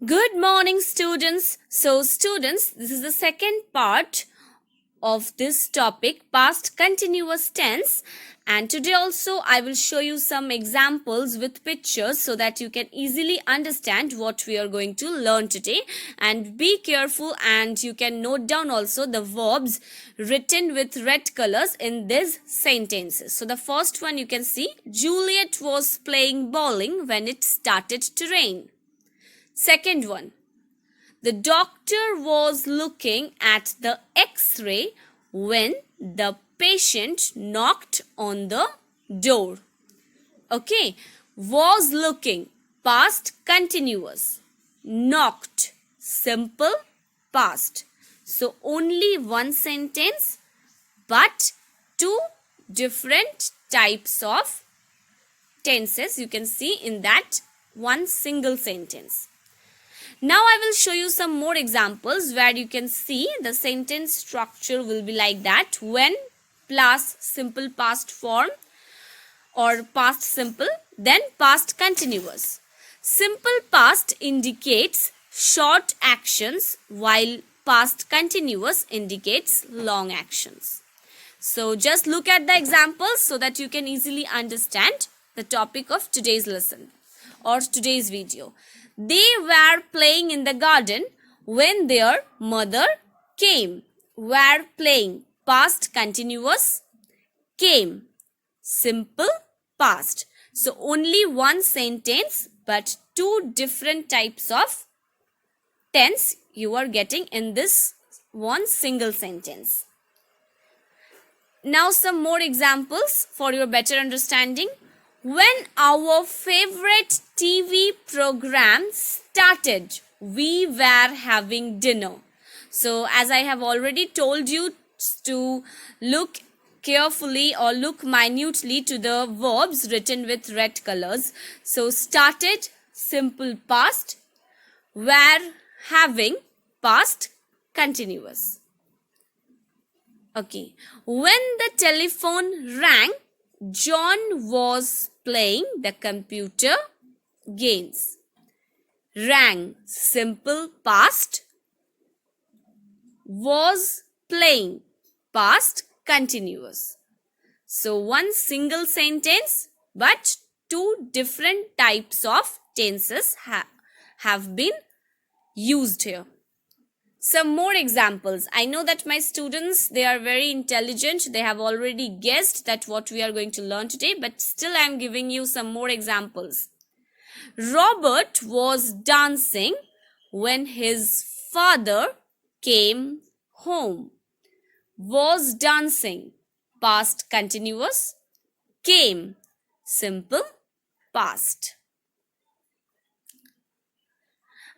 Good morning, students. So, students, this is the second part of this topic, past continuous tense. And today also, I will show you some examples with pictures so that you can easily understand what we are going to learn today. And be careful, and you can note down also the verbs written with red colors in these sentences. So, the first one you can see, Juliet was playing bowling when it started to rain. Second one, the doctor was looking at the x-ray when the patient knocked on the door. Okay, was looking, past continuous. Knocked, simple past. So only one sentence but two different types of tenses you can see in that one single sentence. Now I will show you some more examples where you can see the sentence structure will be like that. When plus simple past form or past simple, then past continuous. Simple past indicates short actions while past continuous indicates long actions. So just look at the examples so that you can easily understand the topic of today's lesson or today's video. They were playing in the garden when their mother came. Were playing, past continuous, came, simple past. So only one sentence but two different types of tense you are getting in this one single sentence. Now some more examples for your better understanding. When our favorite TV program started, we were having dinner. So as I have already told you to look carefully or look minutely to the verbs written with red colors. So started, simple past, were having, past continuous. Okay, when the telephone rang, John was playing the computer games. Rang, simple past, was playing, past continuous. So one single sentence but two different types of tenses have been used here. Some more examples. I know that my students, they are very intelligent. They have already guessed that what we are going to learn today, but still I am giving you some more examples. Robert was dancing when his father came home. Was dancing, past continuous, came, simple past.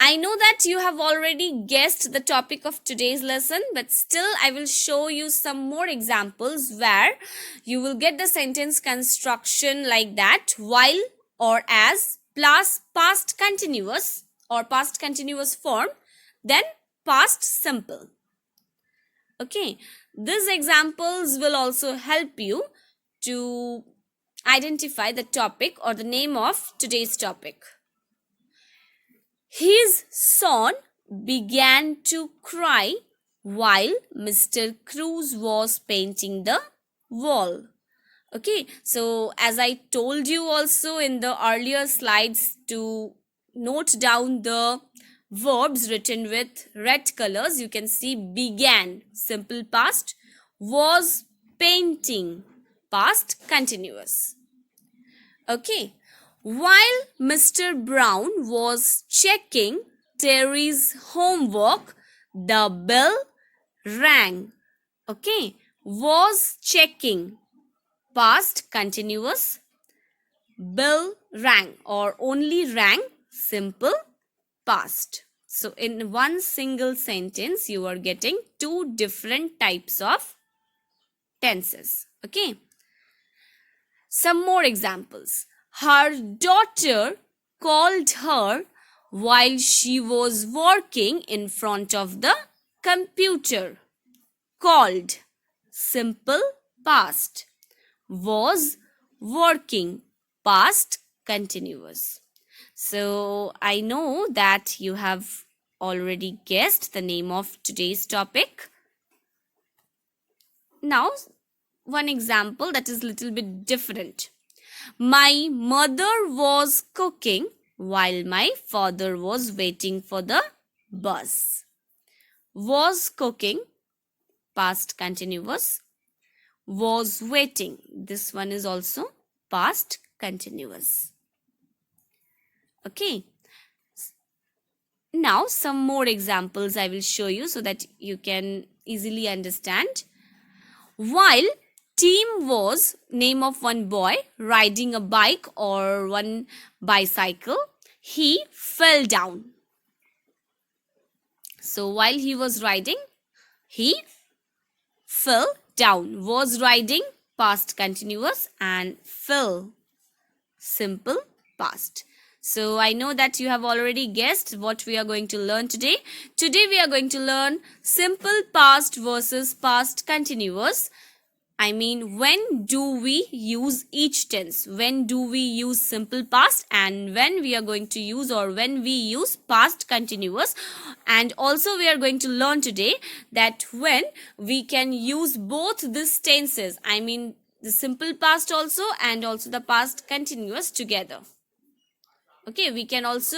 I know that you have already guessed the topic of today's lesson, but still I will show you some more examples where you will get the sentence construction like that, while or as plus past continuous or past continuous form, then past simple. Okay, these examples will also help you to identify the topic or the name of today's topic. His son began to cry while Mr. Cruz was painting the wall. Okay, so as I told you also in the earlier slides to note down the verbs written with red colors, you can see began, simple past, was painting, past continuous. Okay, while Mr. Brown was checking Terry's homework, the bell rang. Okay, was checking, past continuous, bell rang or only rang, simple past. So in one single sentence, you are getting two different types of tenses. Okay. Some more examples. Her daughter called her while she was working in front of the computer. Called, simple past. Was working, past continuous. So I know that you have already guessed the name of today's topic. Now, one example that is a little bit different. My mother was cooking while my father was waiting for the bus. Was cooking, past continuous. Was waiting, this one is also past continuous. Okay. Now some more examples I will show you so that you can easily understand. While Tim was name of one boy riding a bike or one bicycle, he fell down. So while he was riding, he fell down. Was riding, past continuous, and fell, simple past. So I know that you have already guessed what we are going to learn today. Today we are going to learn simple past versus past continuous. I mean, when do we use each tense? When do we use simple past, and when we are going to use, or when we use past continuous. And also we are going to learn today that when we can use both these tenses, I mean the simple past also and also the past continuous together. Okay, we can also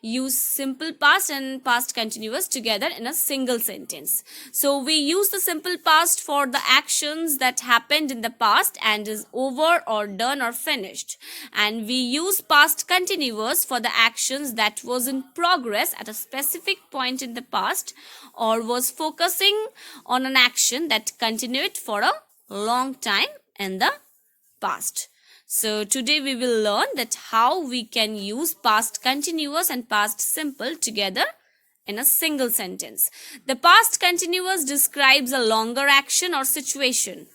use simple past and past continuous together in a single sentence. So we use the simple past for the actions that happened in the past and is over or done or finished. And we use past continuous for the actions that was in progress at a specific point in the past or was focusing on an action that continued for a long time in the past. So today we will learn that how we can use past continuous and past simple together in a single sentence. The past continuous describes a longer action or situation.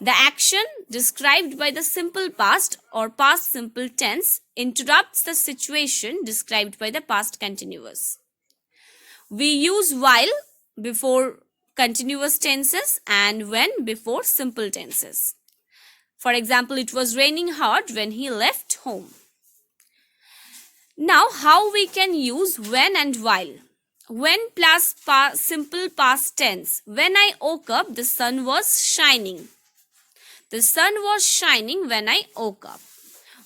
The action described by the simple past or past simple tense interrupts the situation described by the past continuous. We use while before continuous tenses and when before simple tenses. For example, it was raining hard when he left home. Now, how we can use when and while. When plus simple past tense. When I woke up, the sun was shining. The sun was shining when I woke up.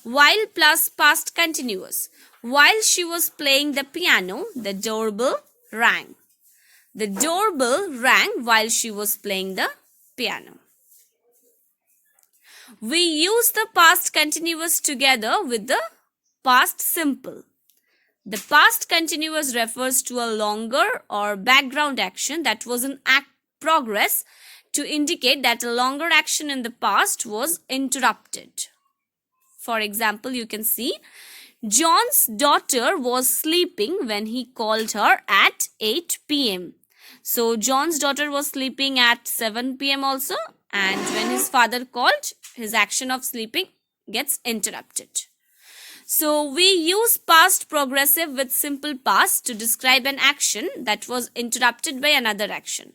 While plus past continuous. While she was playing the piano, the doorbell rang. The doorbell rang while she was playing the piano. We use the past continuous together with the past simple. The past continuous refers to a longer or background action that was in progress to indicate that a longer action in the past was interrupted. For example, you can see John's daughter was sleeping when he called her at 8 p.m. So John's daughter was sleeping at 7 p.m. also, and when his father called, his action of sleeping gets interrupted. So we use past progressive with simple past to describe an action that was interrupted by another action.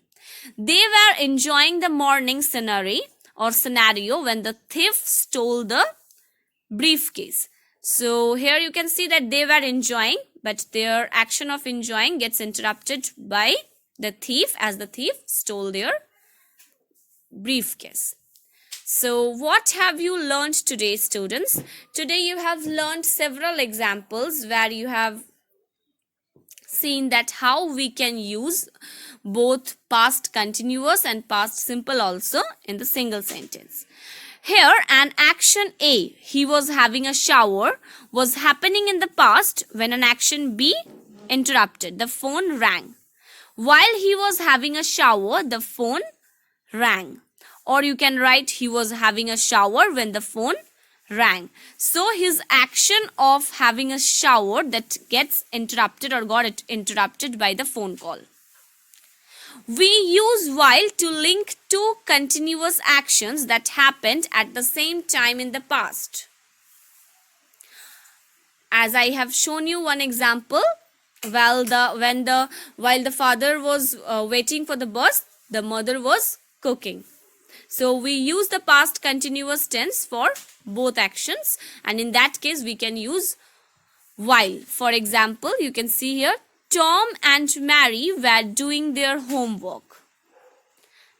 They were enjoying the morning scenery when the thief stole the briefcase. So here you can see that they were enjoying, but their action of enjoying gets interrupted by the thief as the thief stole their briefcase. So what have you learned today, students? Today you have learned several examples where you have seen that how we can use both past continuous and past simple also in the single sentence. Here an action A, he was having a shower, was happening in the past when an action B interrupted. The phone rang. While he was having a shower, the phone rang. Or you can write he was having a shower when the phone rang. So his action of having a shower that gets interrupted or got interrupted by the phone call. We use while to link two continuous actions that happened at the same time in the past. As I have shown you one example, while the father was waiting for the bus, the mother was cooking. So we use the past continuous tense for both actions, and in that case we can use While, for example, you can see here, Tom and Mary were doing their homework.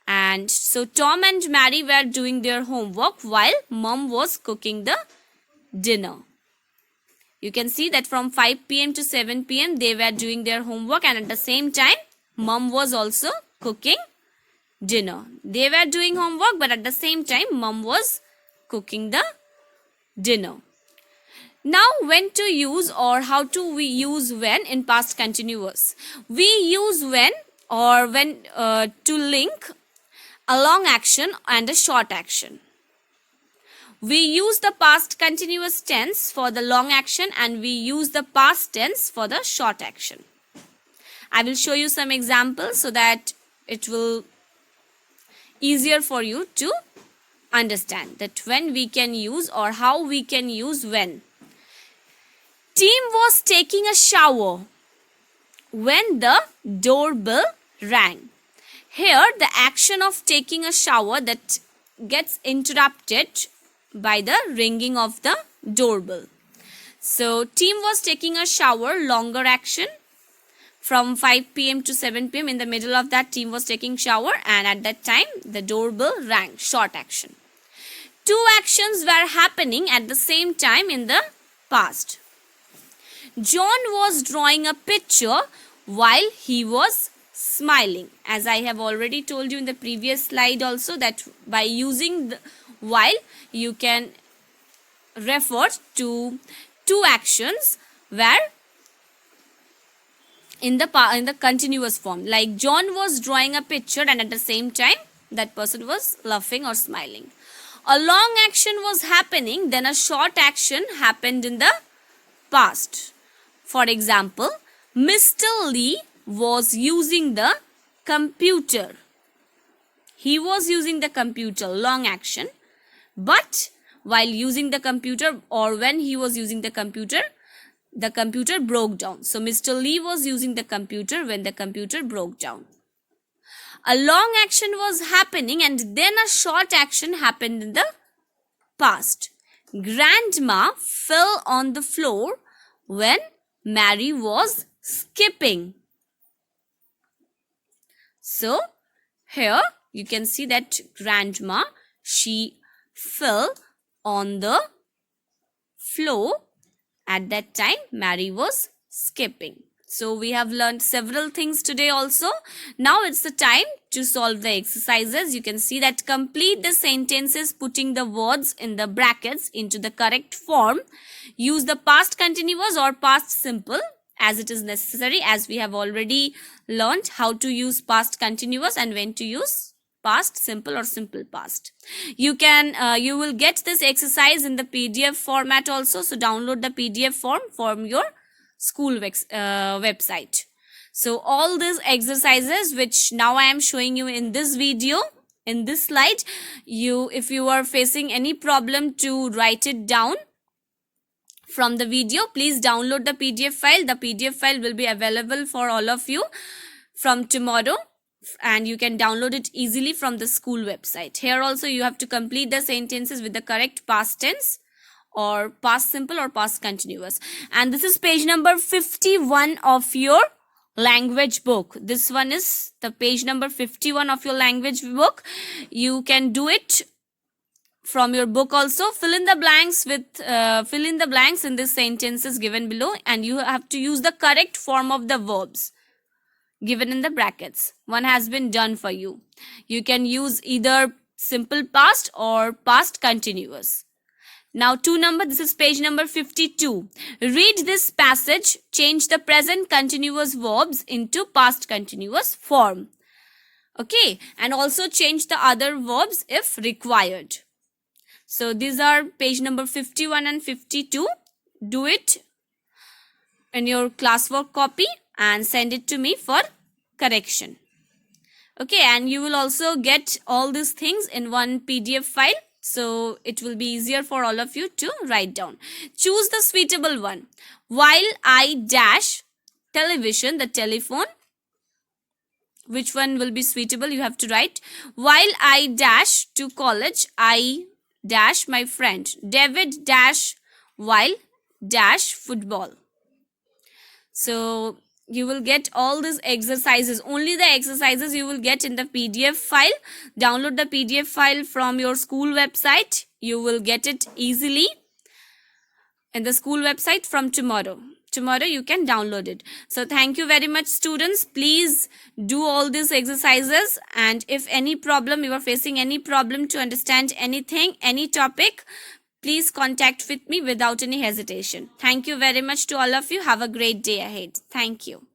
And so Tom and Mary were doing their homework while mom was cooking the dinner. You can see that from 5 p.m. to 7 p.m. they were doing their homework, and at the same time mom was also cooking dinner. They were doing homework, but at the same time mom was cooking the dinner. Now, when to use or how to we use when in past continuous? We use when or when to link a long action and a short action. We use the past continuous tense for the long action, and we use the past tense for the short action. I will show you some examples so that it will easier for you to understand that when we can use or how we can use when. Tim was taking a shower when the doorbell rang. Here, the action of taking a shower that gets interrupted by the ringing of the doorbell. So, Tim was taking a shower, longer action. From 5 p.m. to 7 p.m. in the middle of that, Tim was taking shower, and at that time, the doorbell rang, short action. Two actions were happening at the same time in the past. John was drawing a picture while he was smiling. As I have already told you in the previous slide also, that by using the while, you can refer to two actions where in the continuous form. Like John was drawing a picture, and at the same time that person was laughing or smiling. A long action was happening, then a short action happened in the past. For example, Mr. Lee was using the computer. He was using the computer, long action. But while using the computer, or when he was using the computer broke down. So Mr. Lee was using the computer when the computer broke down. A long action was happening, and then a short action happened in the past. Grandma fell on the floor when Mary was skipping. So here you can see that grandma, she fell on the floor. At that time, Mary was skipping. So we have learned several things today also. Now it's the time to solve the exercises. You can see that complete the sentences putting the words in the brackets into the correct form. Use the past continuous or past simple as it is necessary, as we have already learned how to use past continuous and when to use past simple or simple past. You will get this exercise in the PDF format also. So download the PDF form from your school website. So all these exercises which now I am showing you in this video, in this slide, if you are facing any problem to write it down from the video, please download the PDF file. The PDF file will be available for all of you from tomorrow, and you can download it easily from the school website. Here also you have to complete the sentences with the correct past tense or past simple or past continuous. And this is page number 51 of your language book. This one is the page number 51 of your language book. You can do it from your book also. Fill in the blanks in these sentences given below, and you have to use the correct form of the verbs given in the brackets. One has been done for you. You can use either simple past or past continuous. Now this is page number 52. Read this passage, change the present continuous verbs into past continuous form. Okay, and also change the other verbs if required. So these are page number 51 and 52. Do it in your classwork copy and send it to me for correction. Okay, and you will also get all these things in one PDF file. So it will be easier for all of you to write down. Choose the suitable one. While I dash television, the telephone. Which one will be suitable? You have to write. While I dash to college, I dash my friend. David dash while dash football. So you will get all these exercises, only the exercises you will get in the PDF file. Download the PDF file from your school website. You will get it easily in the school website from tomorrow you can download it. So thank you very much, students. Please do all these exercises, and if any problem, you are facing any problem to understand anything, any topic, please contact with me without any hesitation. Thank you very much to all of you. Have a great day ahead. Thank you.